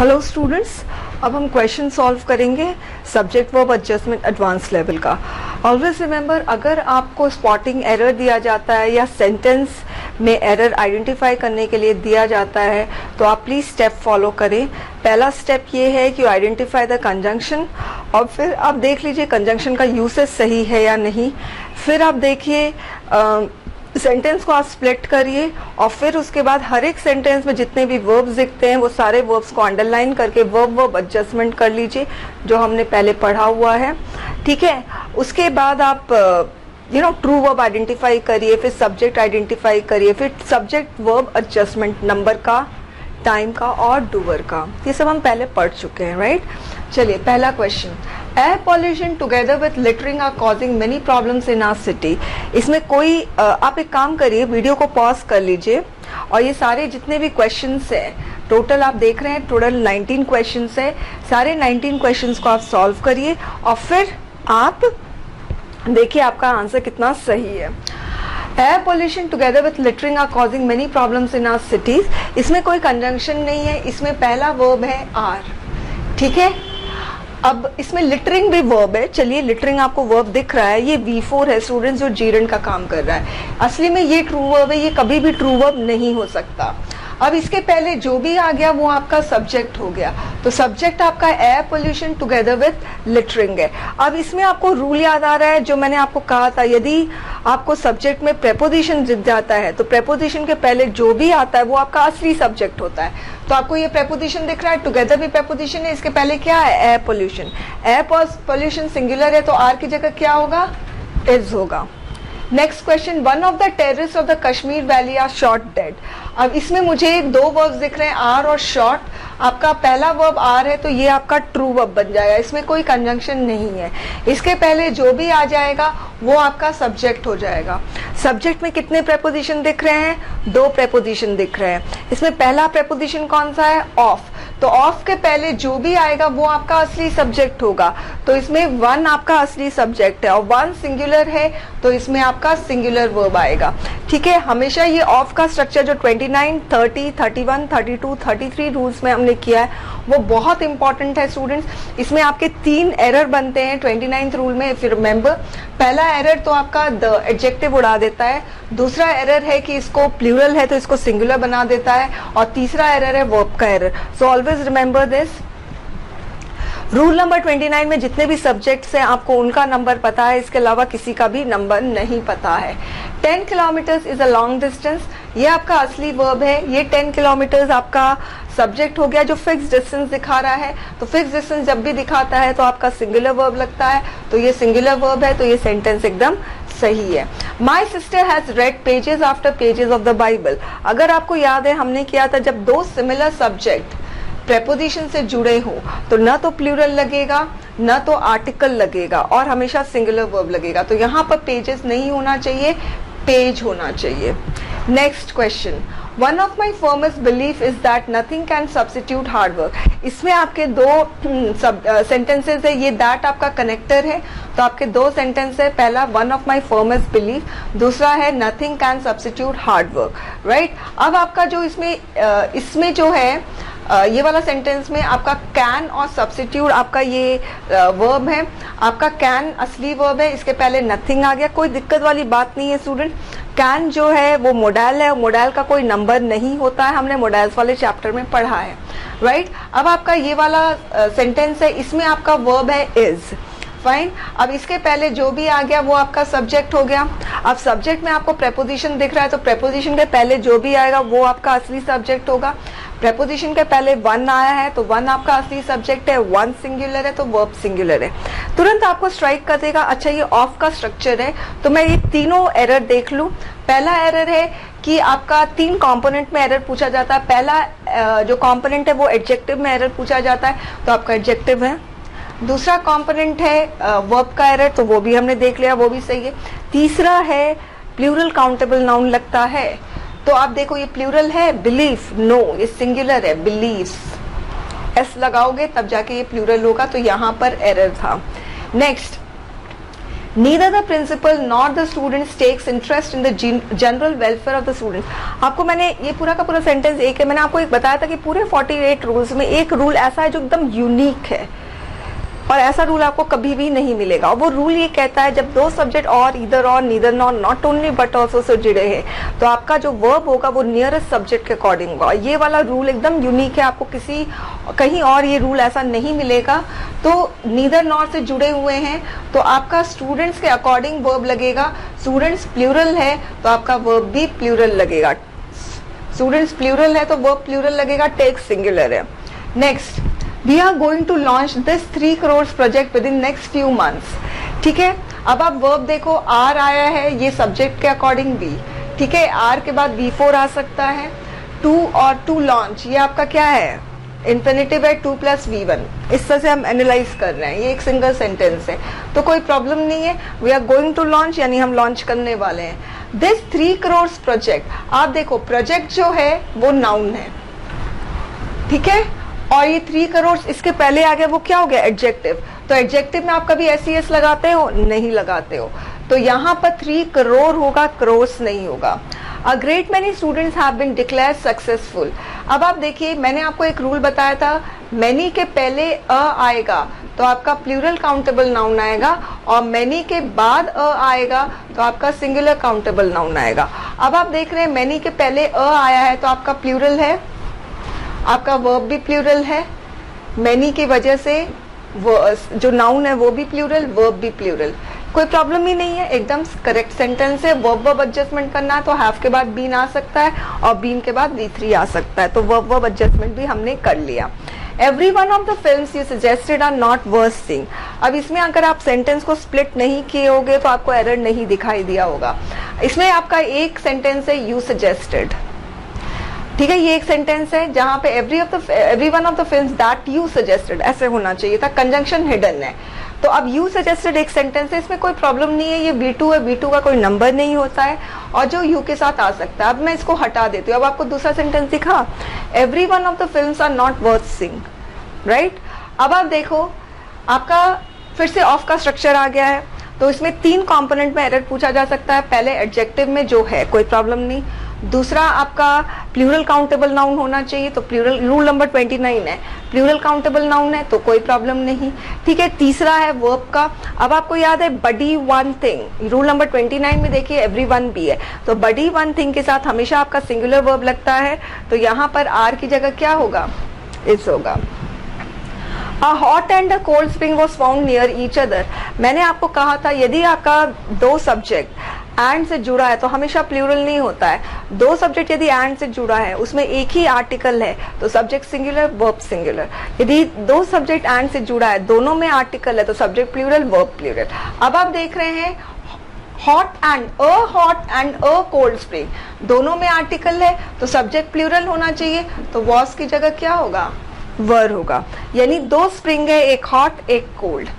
Hello students, अब हम question solve करेंगे subject verb adjustment advance level का। ऑलवेज रिमेंबर, अगर आपको स्पॉटिंग एरर दिया जाता है या सेंटेंस में एरर आइडेंटिफाई करने के लिए दिया जाता है तो आप प्लीज स्टेप फॉलो करें। पहला स्टेप ये है कि आइडेंटिफाई द कंजंक्शन, और फिर आप देख लीजिए कंजंक्शन का यूसेज सही है या नहीं। फिर आप देखिए सेंटेंस को आप स्प्लिट करिए, और फिर उसके बाद हर एक सेंटेंस में जितने भी वर्ब्स दिखते हैं वो सारे वर्ब्स को अंडरलाइन करके वर्ब एडजस्टमेंट कर लीजिए, जो हमने पहले पढ़ा हुआ है। ठीक है, उसके बाद आप ट्रू वर्ब आइडेंटिफाई करिए, फिर सब्जेक्ट आइडेंटिफाई करिए, फिर सब्जेक्ट वर्ब एडजस्टमेंट नंबर का, टाइम का और डूअर का, ये सब हम पहले पढ़ चुके हैं, राइट। चलिए पहला question, air pollution together with littering are causing many problems in our city. इसमें कोई आप एक काम करिए, वीडियो को पॉज कर लीजिए और ये सारे जितने भी क्वेश्चंस हैं, टोटल आप देख रहे हैं टोटल 19 क्वेश्चंस है, सारे 19 क्वेश्चंस को आप सॉल्व करिए और फिर आप देखिए आपका आंसर कितना सही है। Air pollution together with littering are causing many problems in our cities. इसमें कोई कंजंक्शन नहीं है, इसमें पहला वर्ब है आर। ठीक है, अब इसमें लिटरिंग भी वर्ब है। चलिए लिटरिंग आपको वर्ब दिख रहा है, ये V4 है स्टूडेंट्स, जो जीरंड का काम कर रहा है। असली में ये ट्रू वर्ब है, ये कभी भी ट्रू वर्ब नहीं हो सकता। अब इसके पहले जो भी आ गया वो आपका सब्जेक्ट हो गया, तो सब्जेक्ट आपका air pollution together with littering है। अब इसमें आपको रूल याद आ रहा है जो मैंने आपको कहा था, यदि आपको सब्जेक्ट में प्रेपोजिशन दिख जाता है तो प्रेपोजिशन के पहले जो भी आता है वो आपका असली सब्जेक्ट होता है। तो आपको ये प्रेपोजिशन दिख रहा है, टुगेदर भी प्रेपोजिशन है, इसके पहले क्या है, air pollution. Air pollution singular है तो आर की जगह क्या होगा, इज होगा। Next question, one of the terrorist of the Kashmir valley are shot dead. अब इसमें मुझे दो वर्ब्स दिख रहे हैं, आर और शॉट। आपका पहला वर्ब आर है तो ये आपका ट्रू वर्ब बन जाएगा, इसमें कोई कंजंक्शन नहीं है। इसके पहले जो भी आ जाएगा वो आपका सब्जेक्ट हो जाएगा। सब्जेक्ट में कितने प्रेपोजिशन दिख रहे हैं, दो प्रेपोजिशन दिख रहे हैं। इसमें पहला प्रेपोजिशन कौन सा है, ऑफ। तो ऑफ के पहले जो भी आएगा वो आपका असली सब्जेक्ट होगा, तो इसमें वन आपका असली सब्जेक्ट है और वन सिंगुलर है तो इसमें आपका सिंगुलर वर्ब आएगा। ठीक है, हमेशा ये ऑफ का स्ट्रक्चर जो 29, 30, 31, 32, 33 रूल्स में हमने किया है वो बहुत इंपॉर्टेंट है स्टूडेंट्स। इसमें आपके 3 एरर बनते हैं 29th रूल में, फिर रिमेंबर। पहला एरर तो आपका द एडजेक्टिव उड़ा देता है, दूसरा एरर है कि इसको प्लूरल है तो इसको सिंगुलर बना देता है, और तीसरा एरर है वर्ब का error. So always remember this. Rule number 29 में जितने भी सब्जेक्ट्स हैं आपको उनका नंबर पता है, इसके अलावा किसी का भी नंबर नहीं पता है। 10 kilometres is a long distance, ये आपका असली वर्ब है। ये 10 किलोमीटर्स आपका सब्जेक्ट हो गया जो फिक्स डिस्टेंस दिखा रहा है, तो फिक्स डिस्टेंस जब भी दिखाता है तो आपका सिंगुलर वर्ब लगता है, तो ये सिंगुलर वर्ब है, तो ये सेंटेंस एकदम सही है। My sister has red pages after pages of the Bible. अगर आपको याद है हमने किया था, जब दो सिमिलर सब्जेक्ट प्रेपोजिशन से जुड़े हो तो न तो प्लूरल लगेगा न तो आर्टिकल लगेगा और हमेशा सिंगुलर वर्ब लगेगा। तो यहाँ पर पेजेस नहीं होना चाहिए, पेज होना चाहिए। Next question, one of my firmest belief is that nothing can substitute hard work. इसमें आपके दो सेंटेंसेस है, ये दैट आपका कनेक्टर है, तो आपके दो सेंटेंस है, पहला one of my firmest belief, दूसरा है nothing can substitute hard work, right. अब आपका जो इसमें जो है ये वाला सेंटेंस में आपका कैन और सब्स्टिट्यूट आपका ये वर्ब है। आपका कैन असली वर्ब है, इसके पहले नथिंग आ गया, कोई दिक्कत वाली बात नहीं है स्टूडेंट। कैन जो है वो मोडाइल है, मोडाइल का कोई नंबर नहीं होता है, हमने मोडाइल्स वाले चैप्टर में पढ़ा है, राइट। अब आपका ये वाला सेंटेंस है, इसमें आपका वर्ब है इज, फाइन। अब इसके पहले जो भी आ गया वो आपका सब्जेक्ट हो गया। अब सब्जेक्ट में आपको प्रेपोजिशन दिख रहा है तो प्रेपोजिशन के पहले जो भी आएगा वो आपका असली सब्जेक्ट होगा। प्रेपोजिशन के पहले वन आया है तो वन आपका असली सब्जेक्ट है, वन सिंगुलर है तो वर्ब सिंगुलर है। तुरंत आपको स्ट्राइक कर देगा, अच्छा ये ऑफ का स्ट्रक्चर है, तो मैं ये तीनों एरर देख लूं। पहला एरर है कि आपका 3 कंपोनेंट में एरर पूछा जाता है। पहला जो कंपोनेंट है वो एडजेक्टिव में एरर पूछा जाता है, तो आपका एडजेक्टिव है। दूसरा कंपोनेंट है वर्ब का एरर, तो वो भी हमने देख लिया, वो भी सही है। तीसरा है प्लूरल काउंटेबल नाउन लगता है, तो आप देखो ये प्लूरल है, बिलीफ, नो ये सिंगुलर है, बिलीव्स। एस लगाओगे तब जाके ये प्लूरल होगा, तो यहाँ पर एरर था। Next, neither the principal not the students takes interest in the general welfare of the students. आपको मैंने ये पूरा का पूरा सेंटेंस एक है, मैंने आपको एक बताया था कि पूरे 48 रूल्स में एक रूल ऐसा है जो एकदम यूनिक है और ऐसा रूल आपको कभी भी नहीं मिलेगा। और वो रूल ये कहता है जब दो सब्जेक्ट और इधर और neither not not only but also say जुड़े हैं तो आपका जो वर्ब होगा वो नियरेस्ट सब्जेक्ट के अकॉर्डिंग होगा। ये वाला रूल एकदम यूनिक है, आपको किसी कहीं और ये रूल ऐसा नहीं मिलेगा। तो नीदर नॉट से जुड़े हुए हैं तो आपका स्टूडेंट्स के अकॉर्डिंग वर्ब लगेगा। स्टूडेंट्स प्लूरल है तो आपका वर्ब भी प्लूरल लगेगा। स्टूडेंट्स प्लूरल है तो वर्ब प्लूरल लगेगा, टेक सिंगुलर है। Next, We are going to launch this 3 crores project within next few months। ठीक है, अब आप वर्ब देखो, आर आया है ये सब्जेक्ट के अकॉर्डिंग भी, ठीक है, आर के बाद V4 आ सकता है। टू और टू लॉन्च ये आपका क्या है, इंफिनिटिव है, 2 + V1। इस तरह से हम एनालाइज कर रहे हैं, ये एक सिंगल सेंटेंस है तो कोई प्रॉब्लम नहीं है। We are going to launch यानी हम लॉन्च करने वाले हैं। दिस 3 crores प्रोजेक्ट, आप देखो प्रोजेक्ट जो है वो नाउन है, ठीक है, और ये 3 करोड़ इसके पहले आ गया वो क्या हो गया, एडजेक्टिव। तो एडजेक्टिव में आप कभी एस लगाते हो, नहीं लगाते हो, तो यहाँ पर 3 करोड़ होगा, क्रोर्स नहीं होगा। A great many students have been declare successful. अब आप देखिए मैंने आपको एक रूल बताया था, मैनी के पहले अ आएगा तो आपका प्लूरल काउंटेबल नाउन आएगा और मैनी के बाद अ आएगा तो आपका सिंगुलर काउंटेबल नाउन आएगा। अब आप देख रहे हैं मैनी के पहले अ आया है तो आपका प्लूरल है, आपका वर्ब भी प्लूरल है, मैनी की वजह से जो नाउन है वो भी प्लूरल, वर्ब भी प्लूरल, कोई प्रॉब्लम ही नहीं है, एकदम करेक्ट सेंटेंस है। वर्ब एडजस्टमेंट करना है तो हैव के बाद बीन आ सकता है और बीन के बाद V3 आ सकता है, तो वर्ब एडजस्टमेंट भी हमने कर लिया। Every one of the films you suggested are not worth seeing. अब इसमें अगर आप सेंटेंस को स्प्लिट नहीं किए होगे तो आपको एरर नहीं दिखाई दिया होगा। इसमें आपका एक सेंटेंस है यू सजेस्टेड, ठीक है, ये एक सेंटेंस है जहां पे every one of the films that you suggested ऐसे होना चाहिए था, कंजंक्शन हिडन है। तो अब यू सजेस्टेड एक सेंटेंस है, इसमें कोई प्रॉब्लम नहीं है, ये V2 है, V2 का कोई नंबर नहीं होता है और जो यू के साथ आ सकता है। अब मैं इसको हटा देती हूँ, अब आपको दूसरा सेंटेंस दिखा, every one of the films are not worth seeing, right. अब आप देखो आपका फिर से ऑफ का स्ट्रक्चर आ गया है, तो इसमें 3 कंपोनेंट में एरर पूछा जा सकता है। पहले एडजेक्टिव में जो है कोई प्रॉब्लम नहीं, दूसरा आपका प्लूरल काउंटेबल नाउन होना चाहिए तो प्लूरल रूल नंबर 29 है, प्लूरल काउंटेबल नाउन है तो कोई प्रॉब्लम नहीं, ठीक है। तीसरा है वर्ब का, अब आपको याद है बडी वन थिंग, रूल नंबर 29 में देखिए एवरी वन भी है, तो बडी वन थिंग के साथ हमेशा आपका सिंगुलर वर्ब लगता है, तो यहाँ पर आर की जगह क्या होगा, इस होगा। A hot and a cold spring was found near each other। मैंने आपको कहा था यदि आपका दो सब्जेक्ट एंड से जुड़ा है तो हमेशा प्लूरल नहीं होता है। दो सब्जेक्ट यदि एंड से जुड़ा है उसमें एक ही आर्टिकल है तो सब्जेक्ट सिंगुलर, वर्ब सिंगुलर। यदि दो सब्जेक्ट एंड से जुड़ा है, दोनों में आर्टिकल है तो सब्जेक्ट प्लूरल, वर्ब प्लूरल। अब आप देख रहे हैं hot and a cold spring, दोनों में आर्टिकल है तो सब्जेक्ट प्लूरल होना चाहिए, तो वॉस की जगह क्या होगा, वर होगा। यानी दो स्प्रिंग है, एक हॉट एक cold.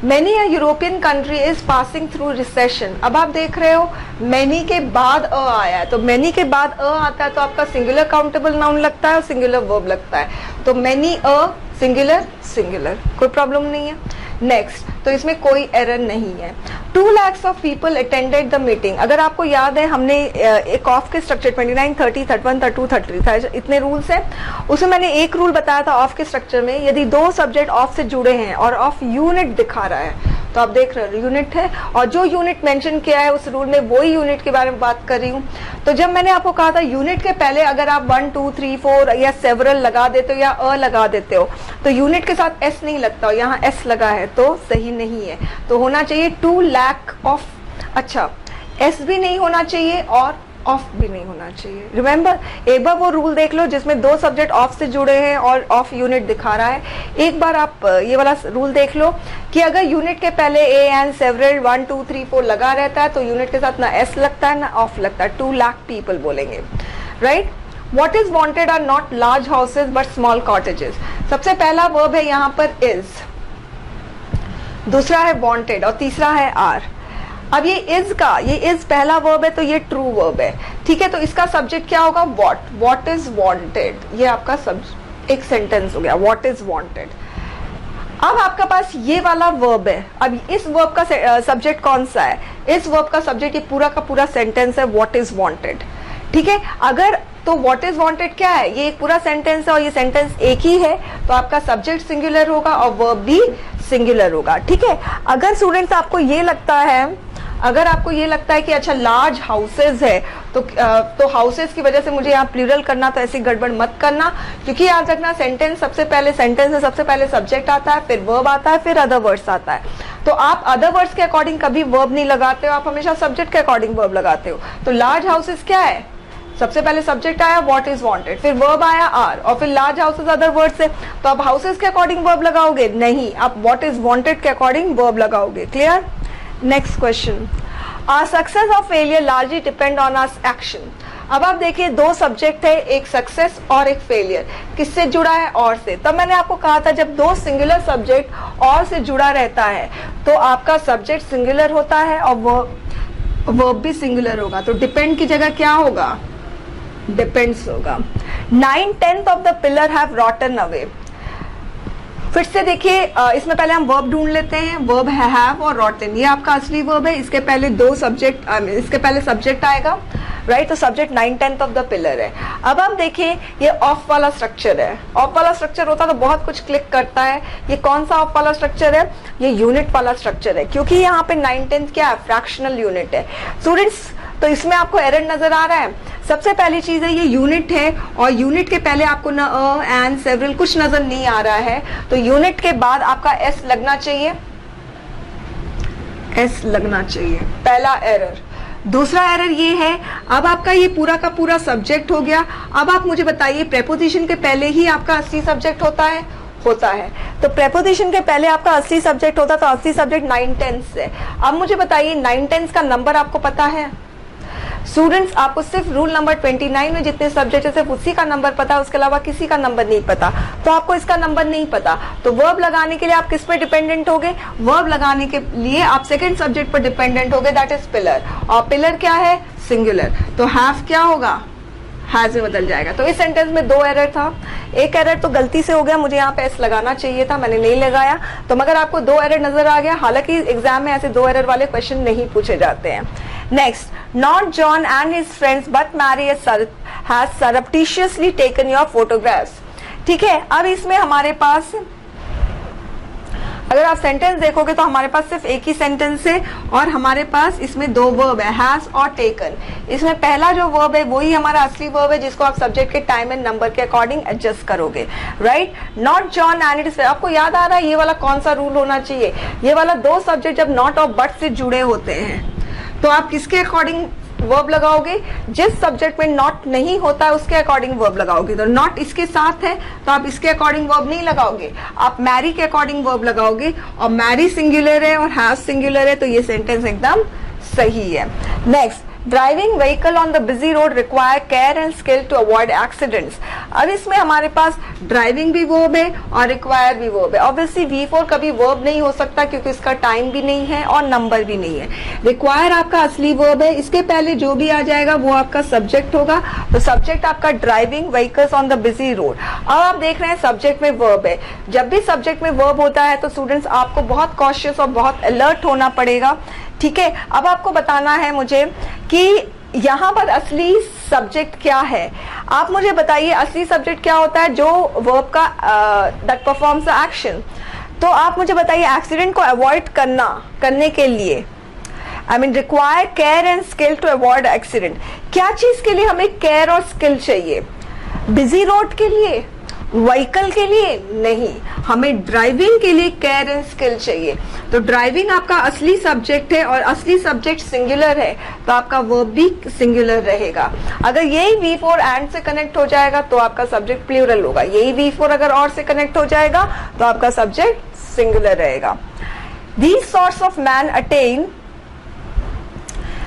Many a European country is passing through recession. अब आप देख रहे हो मैनी के बाद अ आया है, तो मैनी के बाद अ आता है तो आपका सिंगुलर काउंटेबल नाउन लगता है और सिंगुलर वर्ब लगता है, तो मैनी अ सिंगुलर सिंगुलर, कोई प्रॉब्लम नहीं है। नेक्स्ट, तो इसमें कोई एरर नहीं है। 2 lakhs of people attended the meeting. अगर आपको याद है हमने एक ऑफ के स्ट्रक्चर 29, 30, 31, 32, 33 इतने रूल्स हैं, उसमें मैंने एक रूल बताया था ऑफ के स्ट्रक्चर में, यदि दो सब्जेक्ट ऑफ से जुड़े हैं और ऑफ यूनिट दिखा रहा है तो आप देख रहे हो यूनिट है, और जो यूनिट मेंशन किया है उस रूल में वही यूनिट के बारे में बात कर रही हूँ। तो जब मैंने आपको कहा था यूनिट के पहले अगर आप 1, 2, 3, 4 या सेवरल लगा देते हो या अ लगा देते हो तो यूनिट के साथ एस नहीं लगता, यहाँ एस लगा है तो सही नहीं है, तो होना चाहिए 2 लाख ऑफ। अच्छा, एस भी नहीं होना चाहिए और ऑफ भी नहीं होना चाहिए। रिमेंबर, एक बार वो रूल देख लो जिसमें दो सब्जेक्ट ऑफ से जुड़े हैं और ऑफ यूनिट दिखा रहा है। एक बार आप ये वाला रूल देख लो कि अगर यूनिट के पहले ए एंड सेवरल 1, 2, 3, 4 लगा रहता है तो यूनिट के साथ ना एस लगता है ना ऑफ लगता है, 2 लाख पीपल बोलेंगे, right. What is wanted are not large houses but small cottages। सबसे पहला वर्ब है यहाँ पर is, दूसरा है wanted और तीसरा है are। अब ये is का, ये is पहला वर्ब है तो ये ट्रू वर्ब है, ठीक है। तो इसका सब्जेक्ट क्या होगा, what is wanted। ये आपका एक सेंटेंस हो गया, what is wanted। अब आपका पास ये वाला वर्ब है, अब इस वर्ब का सब्जेक्ट कौन सा है? इस वर्ब का सब्जेक्ट ये पूरा का पूरा सेंटेंस है व्हाट इज वांटेड, ठीक है। अगर तो व्हाट इज वांटेड क्या है? ये एक पूरा सेंटेंस है और ये सेंटेंस एक ही है, तो आपका सब्जेक्ट सिंगुलर होगा और वर्ब भी सिंगुलर होगा, ठीक है। अगर स्टूडेंट्स आपको ये लगता है कि अच्छा लार्ज हाउसेज है तो हाउसेज की वजह से मुझे यहाँ प्लूरल करना, तो ऐसी गड़बड़ मत करना, क्योंकि याद रखना सेंटेंस में सबसे पहले सब्जेक्ट आता है, फिर वर्ब आता है, फिर अदर वर्ड्स आता है। तो आप अदर वर्ड्स के अकॉर्डिंग कभी वर्ब नहीं लगाते हो, आप हमेशा सब्जेक्ट के अकॉर्डिंग वर्ब लगाते हो। तो लार्ज हाउसेज क्या है? सबसे पहले सब्जेक्ट आया व्हाट इज वांटेड, फिर वर्ब आया आर, और फिर लार्ज हाउसेज अदर वर्ड से, तो आप हाउसेज के अकॉर्डिंग वर्ब लगाओगे? नहीं, आप व्हाट इज वांटेड के अकॉर्डिंग वर्ब लगाओगे। Clear? Next question, our success और failure largely depend on our action. अब आप देखिए दो सब्जेक्ट है, एक सक्सेस और एक फेलियर, किससे जुड़ा है? और से। तब मैंने आपको कहा था जब दो सिंगुलर सब्जेक्ट और से जुड़ा रहता है तो आपका सब्जेक्ट सिंगुलर होता है और वर्ब भी सिंगुलर होगा। तो डिपेंड की जगह क्या होगा? डिपेंड्स होगा। 9/10 of the pillar have रॉटन away. फिर से देखिए इसमें पहले हम वर्ब ढूंढ लेते हैं, वर्ब है हैव और रॉटन, ये आपका असली वर्ब है, इसके पहले इसके पहले सब्जेक्ट आएगा, राइट। तो सब्जेक्ट 9/10 ऑफ द पिलर है। अब आप देखिए ये ऑफ वाला स्ट्रक्चर है, ऑफ वाला स्ट्रक्चर होता तो बहुत कुछ क्लिक करता है। ये कौन सा ऑफ वाला स्ट्रक्चर है? ये यूनिट वाला स्ट्रक्चर है, क्योंकि यहाँ पे 9/10 क्या है? फ्रैक्शनल यूनिट है स्टूडेंट्स। तो इसमें आपको एरर नजर आ रहा है? सबसे पहली चीज है ये यूनिट है और यूनिट के पहले आपको न एंड सेवरल कुछ नजर नहीं आ रहा है, तो यूनिट के बाद आपका एस लगना चाहिए, एस लगना चाहिए, पहला एरर। दूसरा एरर ये है, अब आपका ये पूरा का पूरा सब्जेक्ट हो गया। अब आप मुझे बताइए प्रेपोजिशन के पहले ही आपका असली सब्जेक्ट होता है? होता है। तो प्रेपोजिशन के पहले आपका असली सब्जेक्ट होता, तो असली सब्जेक्ट 9/10 है। अब मुझे बताइए 9/10 का नंबर आपको पता है? स्टूडेंट्स आपको सिर्फ रूल नंबर 29 में जितने सब्जेक्ट है सिर्फ उसी का नंबर पता है, उसके अलावा किसी का नंबर नहीं पता। तो आपको इसका नंबर नहीं पता, तो वर्ब लगाने के लिए आप किस पे डिपेंडेंट होगे? वर्ब लगाने के लिए आप सेकंड सब्जेक्ट पर डिपेंडेंट होगे, दैट इज पिलर। और पिलर क्या है? सिंगुलर। तो हैव क्या होगा? हैज में बदल जाएगा। तो इस सेंटेंस में दो एरर था, एक एरर तो गलती से हो गया, मुझे यहाँ पे एस लगाना चाहिए था, मैंने नहीं लगाया। तो मगर आपको दो एरर नजर आ गया, हालांकि एग्जाम में ऐसे दो एरर वाले क्वेश्चन नहीं पूछे जाते हैं। Next, not John and his friends but Mary has surreptitiously taken your photographs. ठीक है, अब इसमें हमारे पास अगर आप सेंटेंस देखोगे तो हमारे पास सिर्फ एक ही सेंटेंस है और हमारे पास इसमें दो वर्ब है, हैज और टेकन। इसमें पहला जो वर्ब है वही हमारा असली वर्ब है, जिसको आप सब्जेक्ट के टाइम एंड नंबर के अकॉर्डिंग एडजस्ट करोगे, right. Not John and it, आपको याद आ रहा है ये वाला कौन सा रूल होना चाहिए? ये वाला दो सब्जेक्ट जब नॉट और बट से जुड़े होते हैं तो आप किसके अकॉर्डिंग वर्ब लगाओगे? जिस सब्जेक्ट में नॉट नहीं होता है उसके अकॉर्डिंग वर्ब लगाओगे। तो नॉट इसके साथ है तो आप इसके अकॉर्डिंग वर्ब नहीं लगाओगे, आप मैरी के अकॉर्डिंग वर्ब लगाओगे। और मैरी सिंगुलर है और हैव सिंगुलर है, तो ये सेंटेंस एकदम सही है। Next, driving vehicle on the busy road require care and skill to avoid accidents. अब इसमें हमारे पास ड्राइविंग भी वर्ब है और रिक्वायर भी वर्ब है। ऑब्वियसली V4 कभी वर्ब नहीं हो सकता क्योंकि इसका टाइम भी नहीं है और नंबर भी नहीं है। रिक्वायर आपका असली वर्ब है, इसके पहले जो भी आ जाएगा वो आपका सब्जेक्ट होगा। तो सब्जेक्ट आपका driving vehicles on the busy road. अब आप देख रहे हैं सब्जेक्ट में वर्ब है, जब भी सब्जेक्ट में वर्ब होता है तो स्टूडेंट्स आपको बहुत कॉशियस और बहुत अलर्ट होना पड़ेगा, ठीक है। अब आपको बताना है मुझे कि यहाँ पर असली सब्जेक्ट क्या है। आप मुझे बताइए असली सब्जेक्ट क्या होता है? जो वर्ब का दैट परफॉर्म्स द एक्शन। तो आप मुझे बताइए एक्सीडेंट को अवॉइड करने के लिए require care and skill to avoid accident. क्या चीज के लिए हमें केयर और स्किल चाहिए? बिजी रोड के लिए, व्हीकल के लिए नहीं, हमें ड्राइविंग के लिए केयर एंड स्किल चाहिए। तो ड्राइविंग आपका असली सब्जेक्ट है और असली सब्जेक्ट सिंगुलर है तो आपका वर्ब भी सिंगुलर रहेगा। अगर यही V4 एंड से कनेक्ट हो जाएगा तो आपका सब्जेक्ट प्लूरल होगा, यही V4 अगर और से कनेक्ट हो जाएगा तो आपका सब्जेक्ट सिंगुलर रहेगा। These sorts of men attain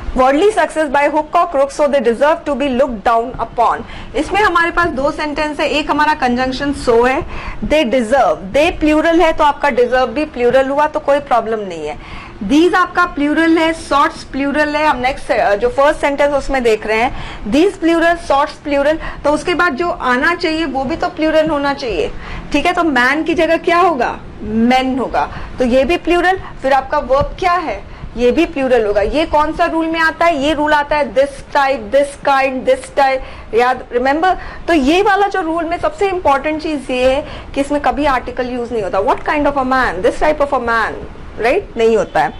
worldly success by hook और crook so they deserve to be looked down upon. इसमें हमारे पास दो सेंटेंस है, एक हमारा कंजंक्शन सो है, दे डिजर्व, दे प्लूरल है तो आपका डिजर्व भी प्लूरल हुआ तो कोई प्रॉब्लम नहीं है। दीज आपका प्लूरल है, सॉर्ट्स प्लूरल है। हम नेक्स्ट जो फर्स्ट सेंटेंस उसमें देख रहे हैं दीज प्लूरल, सॉर्ट्स प्लूरल, तो उसके बाद जो आना चाहिए वो भी तो प्लूरल होना चाहिए, ठीक है। तो मैन की जगह क्या होगा? men होगा, तो ये भी प्लूरल। फिर आपका वर्ब क्या है, ये भी प्लूरल होगा। ये कौन सा रूल में आता है, ये रूल आता है this type, this kind, this type, याद रिमेंबर। तो ये वाला जो रूल में सबसे इंपॉर्टेंट चीज ये है कि इसमें कभी आर्टिकल यूज नहीं होता। What kind of a man, this type of a man, right, नहीं होता है।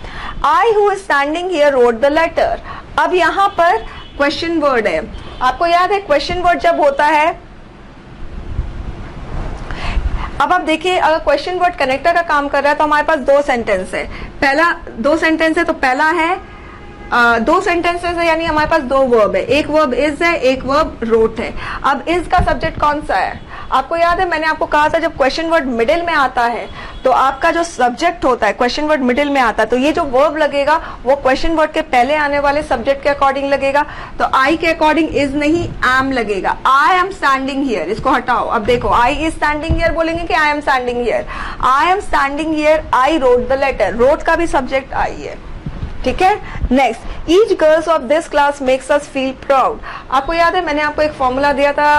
I who is standing here wrote the letter. अब यहाँ पर क्वेश्चन वर्ड है, आपको याद है क्वेश्चन वर्ड जब होता है, अब आप देखिए अगर क्वेश्चन वर्ड कनेक्टर का काम कर रहा है तो हमारे पास दो सेंटेंस है, पहला दो सेंटेंस है, तो पहला है दो सेंटेंसेस है, यानी हमारे पास दो वर्ब है, एक वर्ब इज है, एक वर्ब रोट है। अब इज का सब्जेक्ट कौन सा है, आपको याद है मैंने आपको कहा था जब क्वेश्चन वर्ड मिडिल में आता है तो आपका जो सब्जेक्ट होता है क्वेश्चन वर्ड मिडिल में आता है, तो ये जो वर्ब लगेगा वो क्वेश्चन वर्ड के पहले आने वाले सब्जेक्ट के अकॉर्डिंग लगेगा। तो आई के अकॉर्डिंग इज नहीं एम लगेगा। आई एम स्टैंडिंग हियर, इसको हटाओ। अब देखो आई इज स्टैंडिंग हियर बोलेंगे कि I am standing here. I am standing here, I wrote the letter, wrote का भी सब्जेक्ट आई है, ठीक है। Next, each girls of this class makes us feel proud. आपको याद है मैंने आपको एक फॉर्मूला दिया था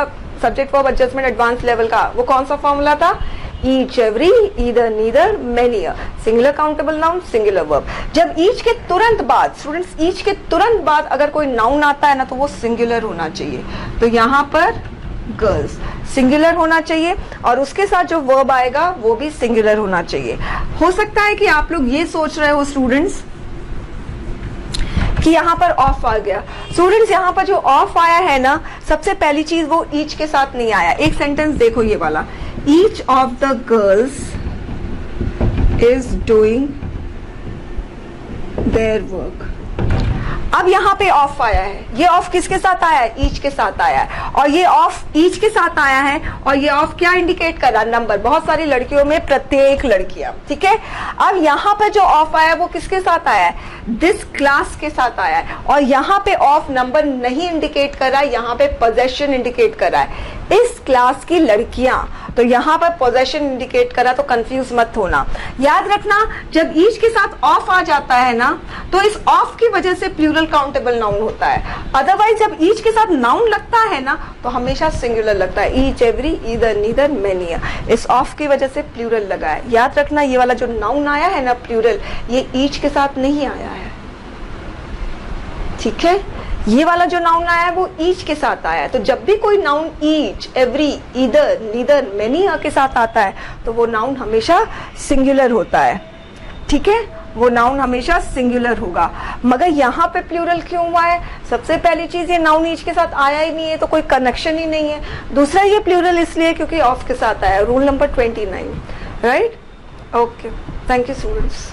subject verb adjustment advance level का, वो कौन सा फॉर्मूला था, each, every, either, neither, many, singular countable noun, singular verb. जब ईच के तुरंत बाद स्टूडेंट्स, ईच के तुरंत बाद अगर कोई नाउन आता है ना तो वो सिंगुलर होना चाहिए। तो यहाँ पर गर्ल्स सिंगुलर होना चाहिए और उसके साथ जो वर्ब आएगा वो भी सिंगुलर होना चाहिए। हो सकता है कि आप लोग ये सोच रहे हो स्टूडेंट्स कि यहाँ पर ऑफ आ गया। स्टूडेंट्स यहाँ पर जो ऑफ आया है ना, सबसे पहली चीज वो ईच के साथ नहीं आया। एक सेंटेंस देखो ये वाला, each of the girls is doing their work. अब यहाँ पे ऑफ आया है, ये ऑफ किसके साथ आया है, ईच के साथ आया है, और ये ऑफ ईच के साथ आया है, और ये ऑफ क्या इंडिकेट कर रहा है, नंबर। बहुत सारी लड़कियों में प्रत्येक लड़कियां, ठीक है। अब यहाँ पे जो ऑफ आया है वो किसके साथ आया है, दिस क्लास के साथ आया है, और यहाँ पे ऑफ नंबर नहीं इंडिकेट कर रहा है, यहाँ पे पोजेशन इंडिकेट कर रहा है, इस क्लास की लड़कियां। तो यहाँ पर पोजेशन इंडिकेट करा, तो कंफ्यूज मत होना। याद रखना जब ईच के साथ ऑफ आ जाता है ना तो इस ऑफ की वजह से प्लूरल काउंटेबल नाउन होता है। अदरवाइज जब ईच के साथ नाउन लगता है ना तो हमेशा सिंगुलर लगता है, each, every, either, neither, many. इस ऑफ की वजह से प्लूरल लगा है। याद रखना ये वाला जो नाउन आया है ना प्लूरल, ये ईच के साथ नहीं आया है, ठीक है। ये वाला जो नाउन आया है वो ईच के साथ आया है। तो जब भी कोई noun each, every, either, neither, many के साथ आता है तो वो नाउन हमेशा सिंगुलर होता है, ठीक है। वो नाउन हमेशा सिंगुलर होगा। मगर यहाँ पे प्लूरल क्यों हुआ है, सबसे पहली चीज ये नाउन ईच के साथ आया ही नहीं है तो कोई कनेक्शन ही नहीं है। दूसरा ये प्लूरल इसलिए क्योंकि ऑफ के साथ आया, rule number 29, right. Okay, thank you students.